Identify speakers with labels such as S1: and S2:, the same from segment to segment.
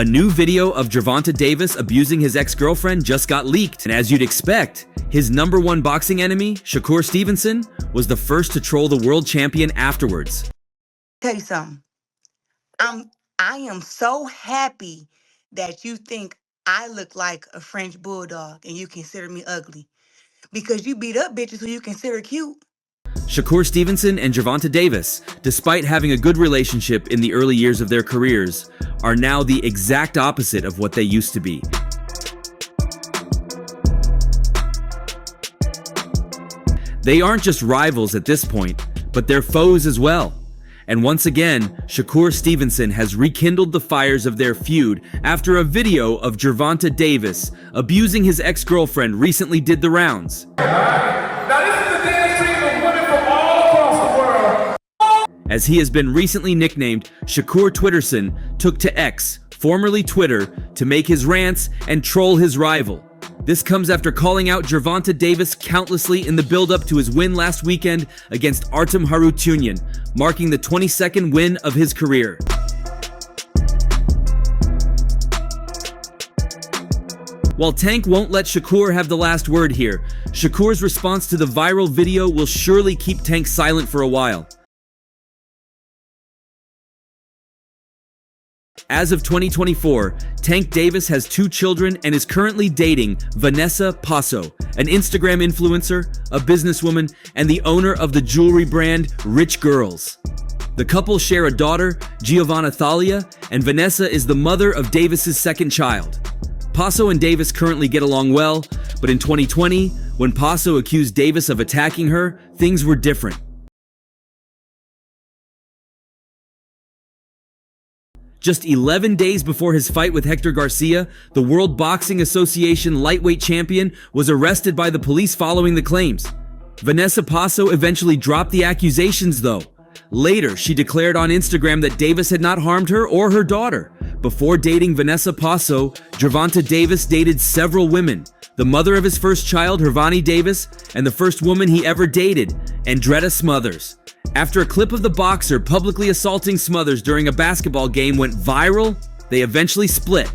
S1: A new video of Gervonta Davis abusing his ex-girlfriend just got leaked, and as you'd expect, his #1 boxing enemy, Shakur Stevenson, was the first to troll the world champion afterwards.
S2: Tell you something. I am so happy that you think I look like a French bulldog and you consider me ugly. Because you beat up bitches who you consider cute.
S1: Shakur Stevenson and Gervonta Davis, despite having a good relationship in the early years of their careers, are now the exact opposite of what they used to be. They aren't just rivals at this point, but they're foes as well. And once again, Shakur Stevenson has rekindled the fires of their feud after a video of Gervonta Davis abusing his ex-girlfriend recently did the rounds. As he has been recently nicknamed, Shakur Twitterson took to X, formerly Twitter, to make his rants and troll his rival. This comes after calling out Gervonta Davis countlessly in the build-up to his win last weekend against Artem Harutyunyan, marking the 22nd win of his career. While Tank won't let Shakur have the last word here, Shakur's response to the viral video will surely keep Tank silent for a while. As of 2024, Tank Davis has 2 children and is currently dating Vanessa Paso, an Instagram influencer, a businesswoman, and the owner of the jewelry brand Rich Girls. The couple share a daughter, Gervonta Thalia, and Vanessa is the mother of Davis's second child. Paso and Davis currently get along well, but in 2020, when Paso accused Davis of attacking her, things were different. Just 11 days before his fight with Hector Garcia, the World Boxing Association lightweight champion was arrested by the police following the claims. Vanessa Paso eventually dropped the accusations though. Later, she declared on Instagram that Davis had not harmed her or her daughter. Before dating Vanessa Paso, Gervonta Davis dated several women. The mother of his first child, Hervani Davis, and the first woman he ever dated, Andretta Smothers. After a clip of the boxer publicly assaulting Smothers during a basketball game went viral, they eventually split.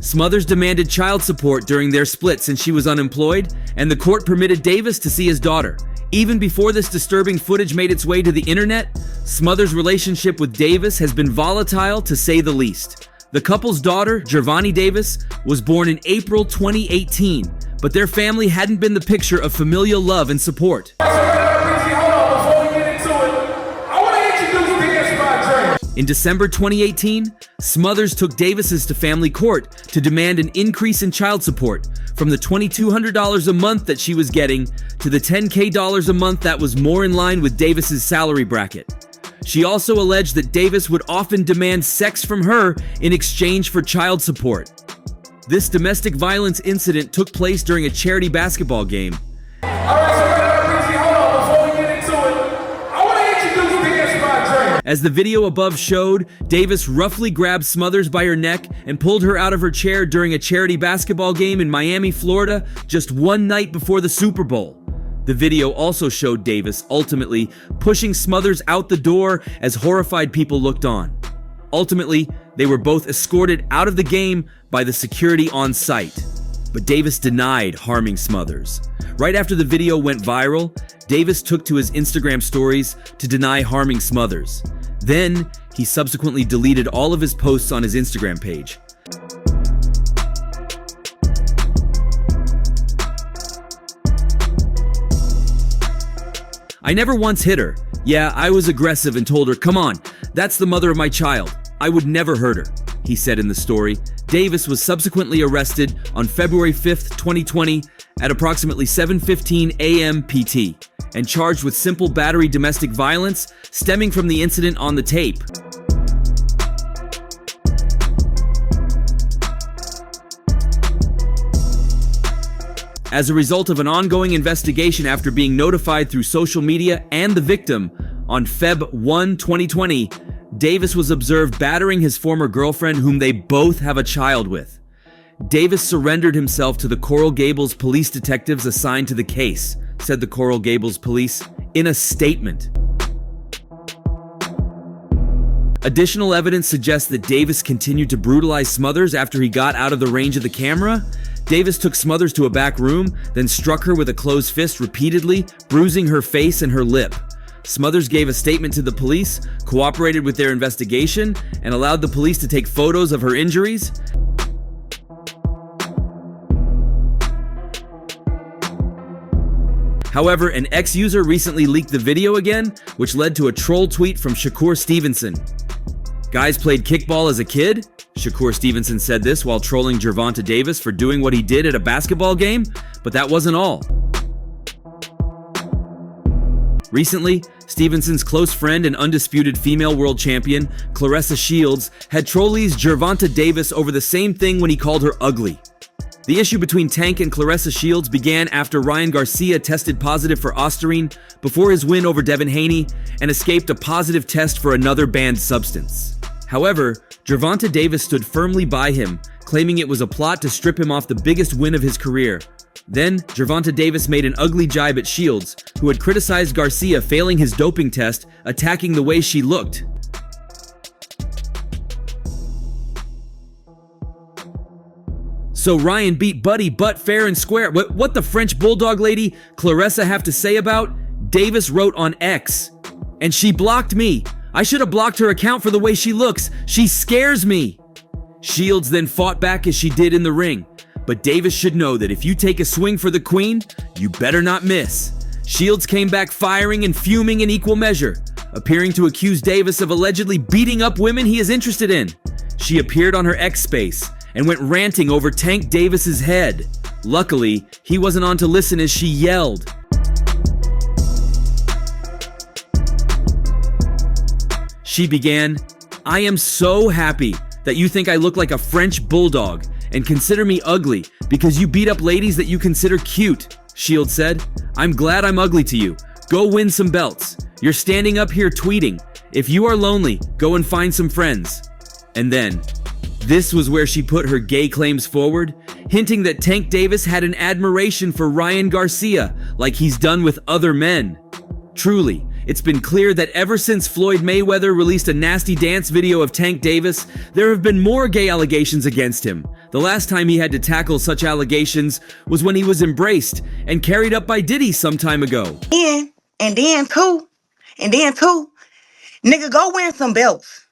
S1: Smothers demanded child support during their split since she was unemployed, and the court permitted Davis to see his daughter. Even before this disturbing footage made its way to the internet, Smothers' relationship with Davis has been volatile to say the least. The couple's daughter, Gervonta Davis, was born in April 2018, but their family hadn't been the picture of familial love and support. In December 2018, Smothers took Davis's to family court to demand an increase in child support from the $2,200 a month that she was getting to the $10K a month that was more in line with Davis's salary bracket. She also alleged that Davis would often demand sex from her in exchange for child support. This domestic violence incident took place during a charity basketball game. As the video above showed, Davis roughly grabbed Smothers by her neck and pulled her out of her chair during a charity basketball game in Miami, Florida, just one night before the Super Bowl. The video also showed Davis ultimately pushing Smothers out the door as horrified people looked on. Ultimately, they were both escorted out of the game by the security on site. But Davis denied harming Smothers. Right after the video went viral, Davis took to his Instagram stories to deny harming Smothers. Then, he subsequently deleted all of his posts on his Instagram page. I never once hit her. Yeah, I was aggressive and told her, "Come on, that's the mother of my child. I would never hurt her," he said in the story. Davis was subsequently arrested on February 5th, 2020 at approximately 7:15 a.m. PT and charged with simple battery domestic violence stemming from the incident on the tape. As a result of an ongoing investigation after being notified through social media and the victim, on Feb 1, 2020, Davis was observed battering his former girlfriend whom they both have a child with. Davis surrendered himself to the Coral Gables police detectives assigned to the case, said the Coral Gables police in a statement. Additional evidence suggests that Davis continued to brutalize Smothers after he got out of the range of the camera. Davis took Smothers to a back room, then struck her with a closed fist repeatedly, bruising her face and her lip. Smothers gave a statement to the police, cooperated with their investigation, and allowed the police to take photos of her injuries. However, an ex-user recently leaked the video again, which led to a troll tweet from Shakur Stevenson. "Guys played kickball as a kid?" Shakur Stevenson said this while trolling Gervonta Davis for doing what he did at a basketball game, but that wasn't all. Recently, Stevenson's close friend and undisputed female world champion, Claressa Shields, had trolleys Gervonta Davis over the same thing when he called her ugly. The issue between Tank and Claressa Shields began after Ryan Garcia tested positive for Ostarine before his win over Devin Haney and escaped a positive test for another banned substance. However, Gervonta Davis stood firmly by him, claiming it was a plot to strip him off the biggest win of his career. Then, Gervonta Davis made an ugly jibe at Shields, who had criticized Garcia failing his doping test, attacking the way she looked. So Ryan beat Buddy butt fair and square. What the French Bulldog lady Claressa have to say about? Davis wrote on X. And she blocked me. I should have blocked her account for the way she looks. She scares me. Shields then fought back as she did in the ring. But Davis should know that if you take a swing for the queen, you better not miss. Shields came back firing and fuming in equal measure, appearing to accuse Davis of allegedly beating up women he is interested in. She appeared on her X space and went ranting over Tank Davis's head. Luckily, he wasn't on to listen as she yelled. She began, "I am so happy that you think I look like a French bulldog and consider me ugly because you beat up ladies that you consider cute," Shields said. "I'm glad I'm ugly to you. Go win some belts. You're standing up here tweeting. If you are lonely, go and find some friends." And then, this was where she put her gay claims forward, hinting that Tank Davis had an admiration for Ryan Garcia, like he's done with other men. Truly, it's been clear that ever since Floyd Mayweather released a nasty dance video of Tank Davis, there have been more gay allegations against him. The last time he had to tackle such allegations was when he was embraced and carried up by Diddy some time ago.
S2: And then too, nigga, go win some belts.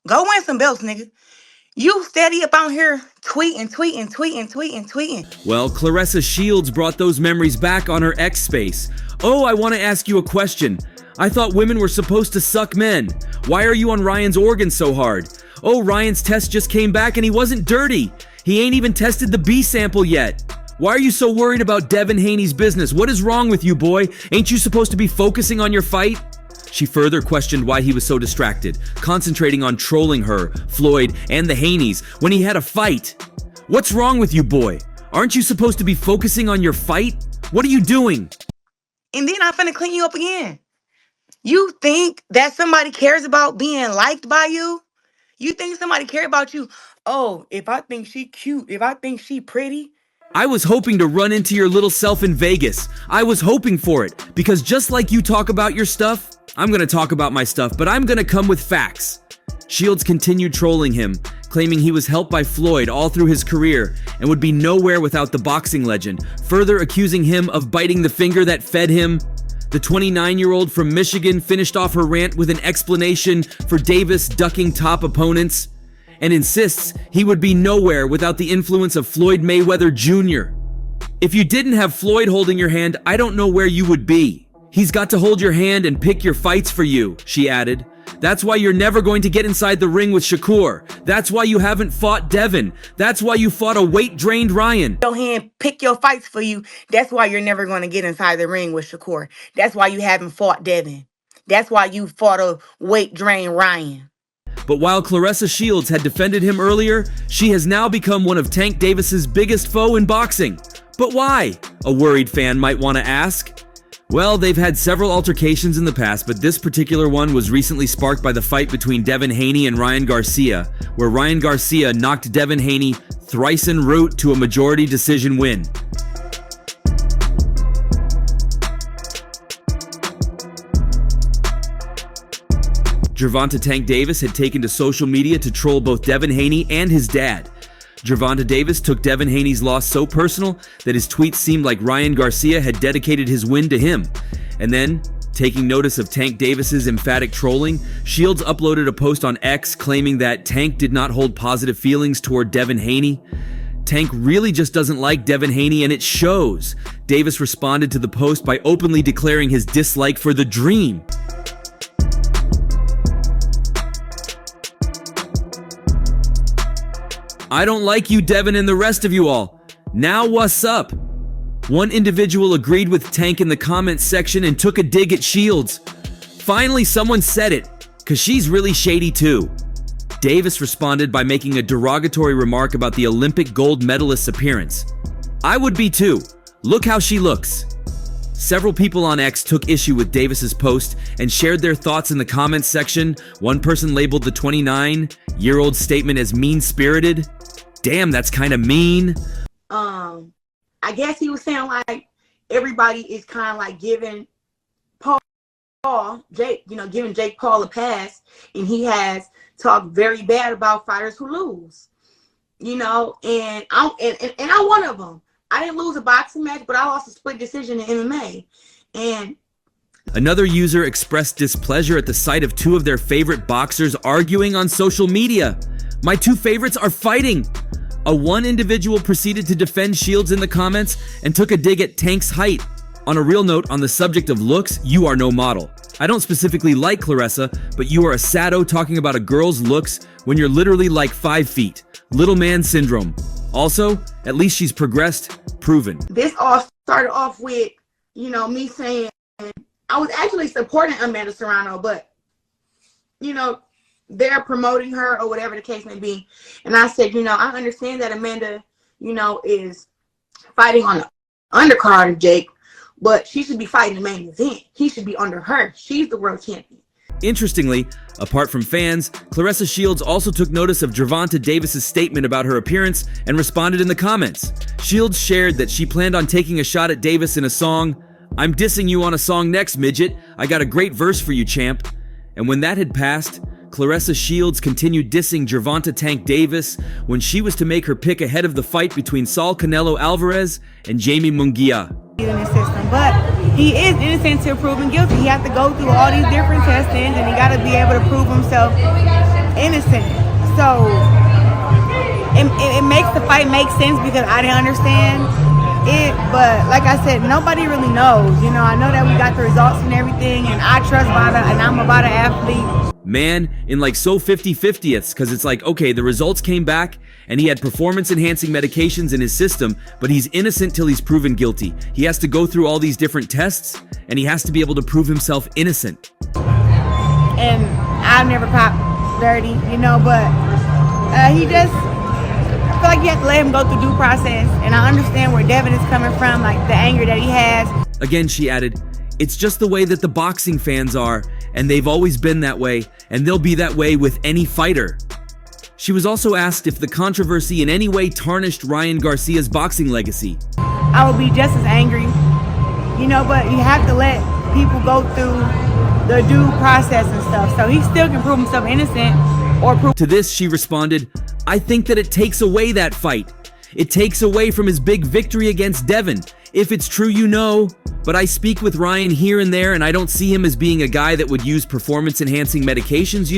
S2: Go win some belts, nigga. You steady up on here tweeting.
S1: Well, Claressa Shields brought those memories back on her X space. "Oh, I want to ask you a question. I thought women were supposed to suck men. Why are you on Ryan's organs so hard? Oh, Ryan's test just came back and he wasn't dirty. He ain't even tested the B sample yet. Why are you so worried about Devin Haney's business? What is wrong with you, boy? Ain't you supposed to be focusing on your fight?" She further questioned why he was so distracted, concentrating on trolling her, Floyd, and the Haneys when he had a fight. "What's wrong with you, boy? Aren't you supposed to be focusing on your fight? What are you doing?"
S2: And then I'm finna clean you up again. You think that somebody cares about being liked by you? You think somebody care about you? Oh, if I think she cute, if I think she pretty.
S1: I was hoping to run into your little self in Vegas. I was hoping for it, because just like you talk about your stuff, I'm gonna talk about my stuff, but I'm gonna come with facts. Shields continued trolling him, claiming he was helped by Floyd all through his career and would be nowhere without the boxing legend, further accusing him of biting the finger that fed him. The 29-year-old from Michigan finished off her rant with an explanation for Davis ducking top opponents and insists he would be nowhere without the influence of Floyd Mayweather Jr. "If you didn't have Floyd holding your hand, I don't know where you would be. He's got to hold your hand and pick your fights for you," she added. "That's why you're never going to get inside the ring with Shakur. That's why you haven't fought Devin. That's why you fought a weight-drained Ryan."
S2: Your hand pick your fights for you. That's why you're never going to get inside the ring with Shakur. That's why you haven't fought Devin. That's why you fought a weight-drained Ryan.
S1: But while Claressa Shields had defended him earlier, she has now become one of Tank Davis's biggest foe in boxing. But why? A worried fan might want to ask. Well, they've had several altercations in the past, but this particular one was recently sparked by the fight between Devin Haney and Ryan Garcia, where Ryan Garcia knocked Devin Haney thrice en route to a majority decision win. Gervonta Tank Davis had taken to social media to troll both Devin Haney and his dad. Gervonta Davis took Devin Haney's loss so personal that his tweets seemed like Ryan Garcia had dedicated his win to him. And then, taking notice of Tank Davis's emphatic trolling, Shields uploaded a post on X claiming that Tank did not hold positive feelings toward Devin Haney. Tank really just doesn't like Devin Haney, and it shows. Davis responded to the post by openly declaring his dislike for the Dream. I don't like you, Devin, and the rest of you all. Now what's up? One individual agreed with Tank in the comments section and took a dig at Shields. Finally, someone said it, cause she's really shady too. Davis responded by making a derogatory remark about the Olympic gold medalist's appearance. I would be too. Look how she looks. Several people on X took issue with Davis's post and shared their thoughts in the comments section. One person labeled the 29-year-old statement as mean-spirited. Damn, that's kind of mean.
S3: I guess he was saying like everybody is kind of like giving giving Jake Paul a pass, and he has talked very bad about fighters who lose. And I'm one of them. I didn't lose a boxing match, but I lost a split decision in MMA. And
S1: another user expressed displeasure at the sight of two of their favorite boxers arguing on social media. My two favorites are fighting. One individual proceeded to defend Shields in the comments and took a dig at Tank's height. On a real note, on the subject of looks, you are no model. I don't specifically like Claressa, but you are a sado talking about a girl's looks when you're literally like 5 feet. Little man syndrome. Also, at least she's progressed, proven.
S3: This all started off with, me saying I was actually supporting Amanda Serrano, but, they're promoting her or whatever the case may be. And I said, I understand that Amanda, is fighting on the undercard of Jake, but she should be fighting the main event. He should be under her. She's the world champion.
S1: Interestingly, apart from fans, Claressa Shields also took notice of Gervonta Davis's statement about her appearance and responded in the comments. Shields shared that she planned on taking a shot at Davis in a song. I'm dissing you on a song next, midget. I got a great verse for you, champ. And when that had passed, Claressa Shields continued dissing Gervonta Tank Davis when she was to make her pick ahead of the fight between Saul Canelo Alvarez and Jamie Munguia.
S2: In the system, but he is innocent till proven guilty. He has to go through all these different testings, and he got to be able to prove himself innocent. So it makes the fight make sense because I didn't understand it, but like I said, nobody really knows. I know that we got the results and everything, and I trust Vada, and I'm a Vada athlete.
S1: Man, in like so 50-50ths, because it's like, okay, the results came back and he had performance-enhancing medications in his system, but he's innocent till he's proven guilty. He has to go through all these different tests, and he has to be able to prove himself innocent.
S2: And I've never popped dirty, but he just, I feel like you have to let him go through due process, and I understand where Devin is coming from, like the anger that he has.
S1: Again, she added, it's just the way that the boxing fans are, and they've always been that way, and they'll be that way with any fighter. She was also asked if the controversy in any way tarnished Ryan Garcia's boxing legacy.
S2: I would be just as angry, but you have to let people go through the due process and stuff, so he still can prove himself innocent or prove.
S1: To this, she responded, I think that it takes away that fight. It takes away from his big victory against Devin. If it's true, but I speak with Ryan here and there, and I don't see him as being a guy that would use performance-enhancing medications,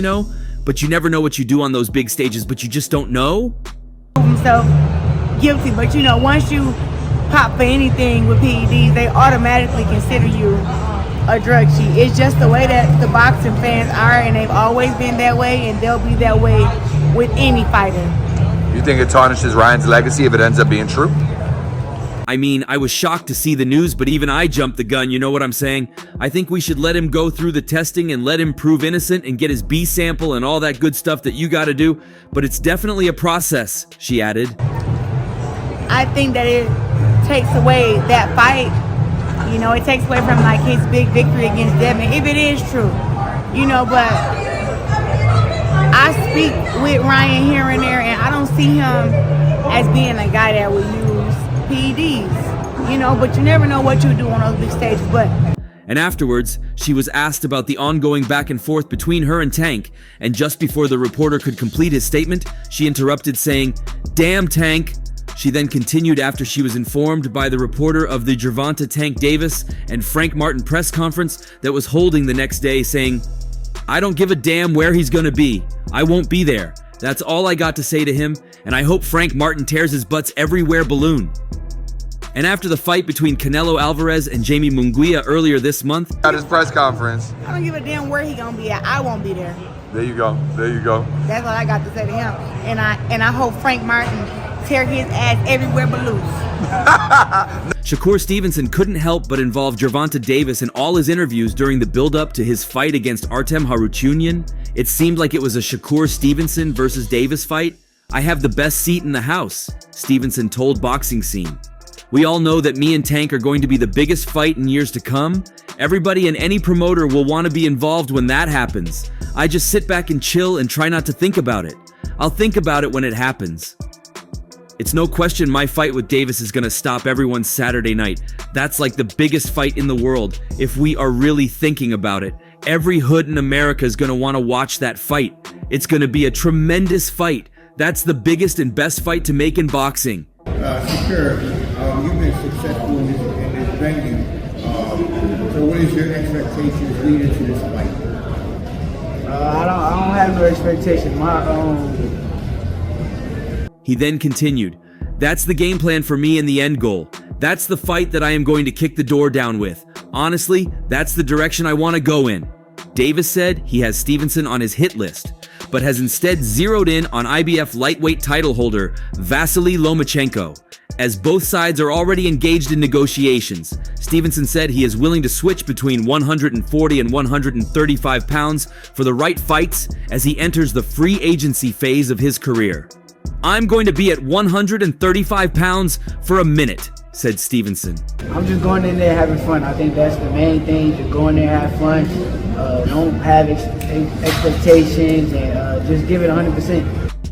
S1: but you never know what you do on those big stages, but you just don't know.
S2: Himself guilty, but once you pop for anything with PEDs, they automatically consider you a drug cheat. It's just the way that the boxing fans are, and they've always been that way, and they'll be that way with any fighter.
S4: You think it tarnishes Ryan's legacy if it ends up being true?
S1: I mean, I was shocked to see the news, but even I jumped the gun, you know what I'm saying? I think we should let him go through the testing and let him prove innocent and get his B sample and all that good stuff that you gotta do, but it's definitely a process, she added.
S2: I think that it takes away that fight. It takes away from like his big victory against Devin, if it is true. But I speak with Ryan here and there, and I don't see him as being a guy that would use PEDs, but you never know what you do on those big stages. But
S1: And afterwards, she was asked about the ongoing back and forth between her and Tank, and just before the reporter could complete his statement, she interrupted saying, "Damn, Tank." She then continued after she was informed by the reporter of the Gervonta Tank Davis and Frank Martin press conference that was holding the next day, saying, "I don't give a damn where he's gonna be. I won't be there. That's all I got to say to him, and I hope Frank Martin tears his butts everywhere balloon." And after the fight between Canelo Alvarez and Jamie Munguia earlier this month,
S4: At his press conference.
S3: I don't give a damn where he gonna be at. I won't be there.
S4: There you go. There you go.
S3: That's all I got to say to him. And I hope Frank Martin tear his ass everywhere but loose.
S1: Shakur Stevenson couldn't help but involve Gervonta Davis in all his interviews during the build-up to his fight against Artem Harutyunyan. It seemed like it was a Shakur Stevenson versus Davis fight. "I have the best seat in the house," Stevenson told Boxing Scene. "We all know that me and Tank are going to be the biggest fight in years to come. Everybody and any promoter will want to be involved when that happens. I just sit back and chill and try not to think about it. I'll think about it when it happens." It's no question my fight with Davis is going to stop everyone's Saturday night. That's like the biggest fight in the world, if we are really thinking about it. Every hood in America is going to want to watch that fight. It's going to be a tremendous fight. That's the biggest and best fight to make in boxing.
S5: Shakur, you've been successful in this venue. So what is your expectations leading to this fight?
S6: I don't have no expectations.
S1: He then continued, "That's the game plan for me and the end goal. That's the fight that I am going to kick the door down with. Honestly, that's the direction I want to go in." Davis said he has Stevenson on his hit list, but has instead zeroed in on IBF lightweight title holder Vasily Lomachenko. As both sides are already engaged in negotiations, Stevenson said he is willing to switch between 140 and 135 pounds for the right fights as he enters the free agency phase of his career. "I'm going to be at 135 pounds for a minute," said Stevenson.
S6: I'm just going in there having fun. I think that's the main thing. Just go in there, have fun. Don't have expectations, and just give it 100%.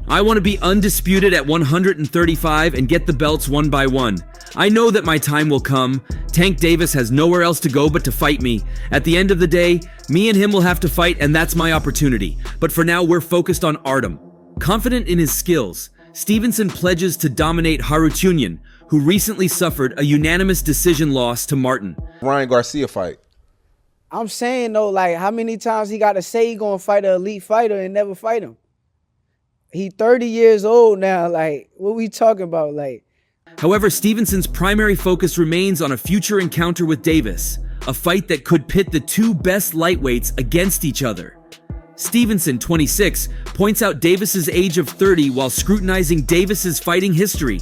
S1: "I want to be undisputed at 135 and get the belts one by one. I know that my time will come. Tank Davis has nowhere else to go but to fight me. At the end of the day, me and him will have to fight, and that's my opportunity. But for now, we're focused on Artem." Confident in his skills, Stevenson pledges to dominate Harutyunyan, who recently suffered a unanimous decision loss to Martin.
S7: Ryan Garcia fight.
S6: I'm saying though, like, how many times he got to say he gonna fight an elite fighter and never fight him? He 30 years old now. Like, what we talking about? Like,
S1: However, Stevenson's primary focus remains on a future encounter with Davis, a fight that could pit the two best lightweights against each other. Stevenson, 26, points out Davis's age of 30 while scrutinizing Davis's fighting history.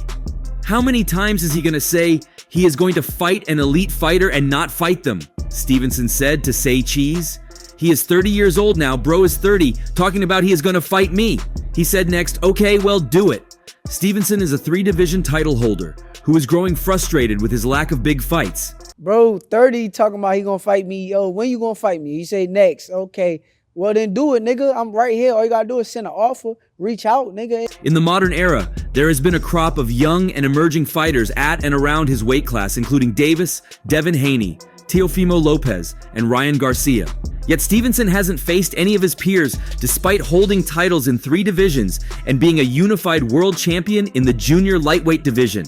S1: How many times is he going to say he is going to fight an elite fighter and not fight them? Stevenson said to Say Cheese. He is 30 years old now, bro is 30, talking about he is going to fight me. He said next, "Okay, well, do it." Stevenson is a 3-division title holder who is growing frustrated with his lack of big fights.
S6: bro, 30 talking about he gonna fight me. Yo, when you gonna fight me? He say next. Okay. Well, then do it, nigga. I'm right here. All you gotta do is send an offer. Reach out, nigga.
S1: In the modern era, there has been a crop of young and emerging fighters at and around his weight class, including Davis, Devin Haney, Teofimo Lopez, and Ryan Garcia. Yet Stevenson hasn't faced any of his peers despite holding titles in 3 divisions and being a unified world champion in the junior lightweight division.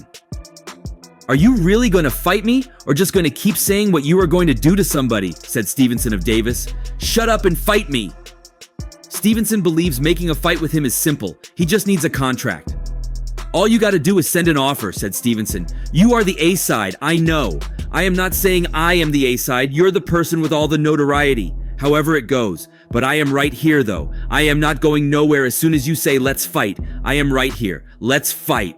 S1: "Are you really going to fight me or just going to keep saying what you are going to do to somebody?" said Stevenson of Davis. "Shut up and fight me." Stevenson believes making a fight with him is simple. He just needs a contract. "All you got to do is send an offer," said Stevenson. "You are the A-side, I know. I am not saying I am the A-side. You're the person with all the notoriety. However it goes. But I am right here, though. I am not going nowhere as soon as you say, 'let's fight.' I am right here. Let's fight."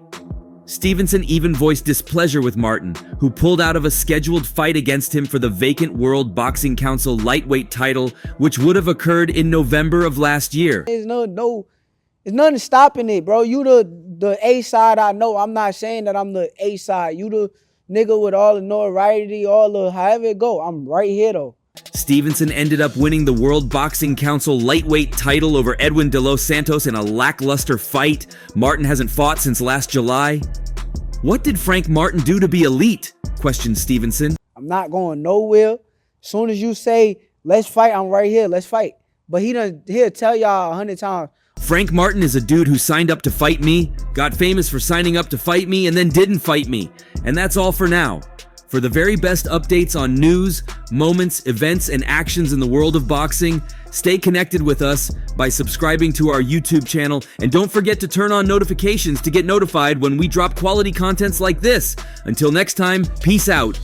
S1: Stevenson even voiced displeasure with Martin, who pulled out of a scheduled fight against him for the vacant World Boxing Council lightweight title, which would have occurred in November of last year.
S6: There's nothing stopping it, bro. You the A side, I know. I'm not saying that I'm the A side. You the nigga with all the notoriety, all the however it go. I'm right here though.
S1: Stevenson ended up winning the World Boxing Council lightweight title over Edwin De Los Santos in a lackluster fight. Martin hasn't fought since last July. "What did Frank Martin do to be elite?" questioned Stevenson.
S6: I'm not going nowhere. Soon as you say, let's fight, I'm right here, let's fight. But he'll tell y'all 100 times.
S1: Frank Martin is a dude who signed up to fight me, got famous for signing up to fight me, and then didn't fight me. And that's all for now. For the very best updates on news, moments, events, and actions in the world of boxing, stay connected with us by subscribing to our YouTube channel, and don't forget to turn on notifications to get notified when we drop quality contents like this. Until next time, peace out.